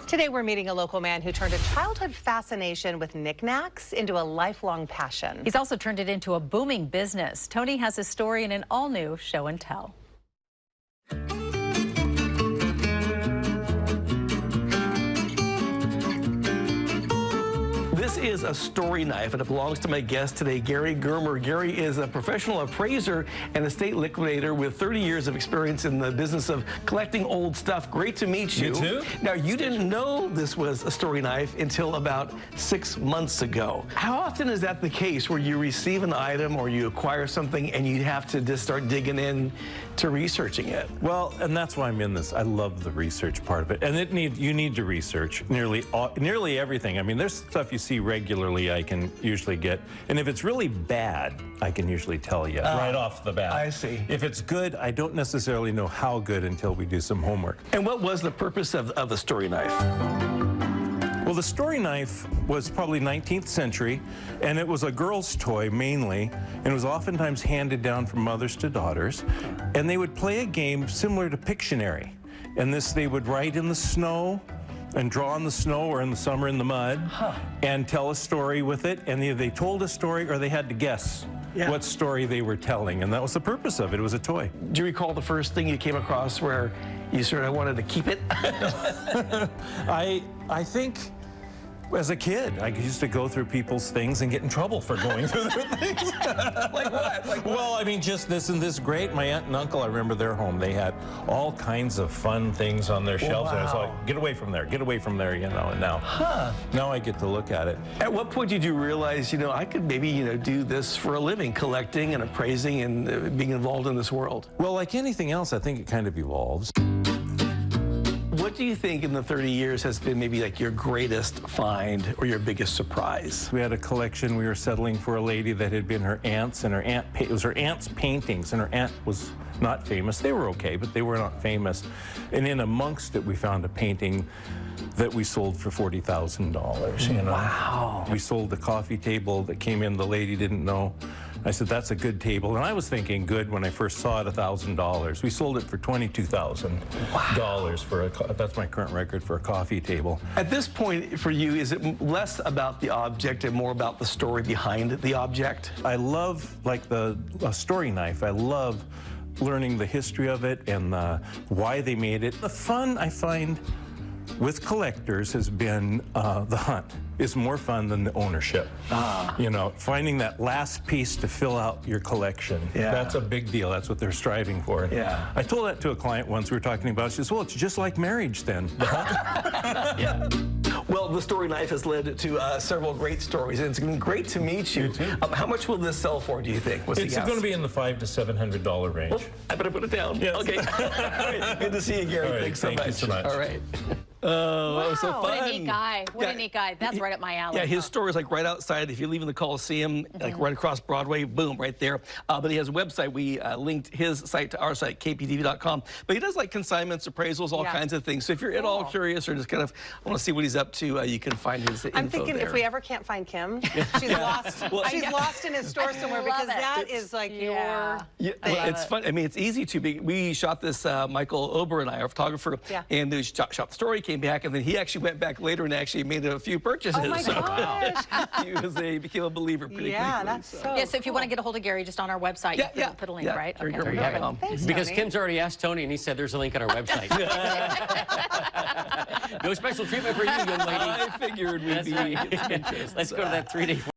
Today we're meeting a local man who turned a childhood fascination with knick-knacks into a lifelong passion. He's also turned it into a booming business. Tony has his story in an all-new show and tell. This is a story knife, and it belongs to my guest today, Gary Germer. Gary is a professional appraiser and estate liquidator with 30 years of experience in the business of collecting old stuff. Great to meet you. You too. Now, you didn't know this was a story knife until about 6 months ago. How often is that the case where you receive an item or you acquire something and you have to just start digging in to researching it? Well, and that's why I'm in this. I love the research part of it, and you need to research nearly everything. I mean, there's stuff you see regularly I can usually get, and if it's really bad, I can usually tell you right off the bat. I see. If it's good, I don't necessarily know how good until we do some homework. And what was the purpose of the story knife? Well, the story knife was probably 19th century, and it was a girl's toy mainly, and it was oftentimes handed down from mothers to daughters, and they would play a game similar to Pictionary. And this, they would write in the snow and draw in the snow, or in the summer in the mud, and tell a story with it, and either they told a story or they had to guess what story they were telling, and that was the purpose of it. It was a toy. Do you recall the first thing you came across where you sort of wanted to keep it? I think as a kid, I used to go through people's things and get in trouble for going through their things. Like what? Like what? Well, I mean, just this and this great. My aunt and uncle, I remember their home. They had all kinds of fun things on their shelves. And I was like, get away from there, you know, and now I get to look at it. At what point did you realize, you know, I could maybe, you know, do this for a living, collecting and appraising and being involved in this world? Well, like anything else, I think it kind of evolves. What do you think in the 30 years has been maybe like your greatest find or your biggest surprise? We had a collection. We were settling for a lady that had been her aunt's, and it was her aunt's paintings, and her aunt was not famous. They were okay, but they were not famous. And in amongst it, we found a painting that we sold for $40,000, you know. Wow. We sold the coffee table that came in. The lady didn't know. I said, that's a good table. And I was thinking good when I first saw it, $1,000. We sold it for $22,000 for that's my current record for a coffee table. At this point for you, is it less about the object and more about the story behind the object? I love, like a story knife, I love learning the history of it and why they made it. The fun I find with collectors has been the hunt. Is more fun than the ownership. You know, finding that last piece to fill out your collection. Yeah. That's a big deal. That's what they're striving for. Yeah. I told that to a client once we were talking about it. She says, well, it's just like marriage then. Yeah. Well, the story knife has led to several great stories, and it's been great to meet you. You too. How much will this sell for, do you think? It's going to be in the $500 to $700 range. Oh, I better put it down. Yes. Okay. All right. Good to see you, Gary. All right. Thanks so Thank you so much. All right. Oh, that was so fun. What a neat guy. What a neat guy. That's right up my alley. Yeah, his store is like right outside. If you're leaving the Coliseum, like right across Broadway, boom, right there. But he has a website. We linked his site to our site, kptv.com. But he does like consignments, appraisals, all kinds of things. So if you're at all curious or just kind of want to see what he's up to, you can find his info I'm thinking there. if we ever can't find Kim, she's lost. She's lost in his store somewhere because that is like your. Yeah, well, it's fun. I mean, it's easy to be. We shot this, Michael Ober and I, our photographer, and we shot the story, came back, and then he actually went back later and actually made a few purchases. Oh my gosh. He became a believer pretty quickly. Yeah, that's so Yes, if you want to get a a hold of Gary, just on our website, you put a link, right? Okay. There you have it. Thanks, Because Tony. Kim's already asked Tony, and he said there's a link on our website. No special treatment for you, young lady. I figured we'd be Let's go to that 3-day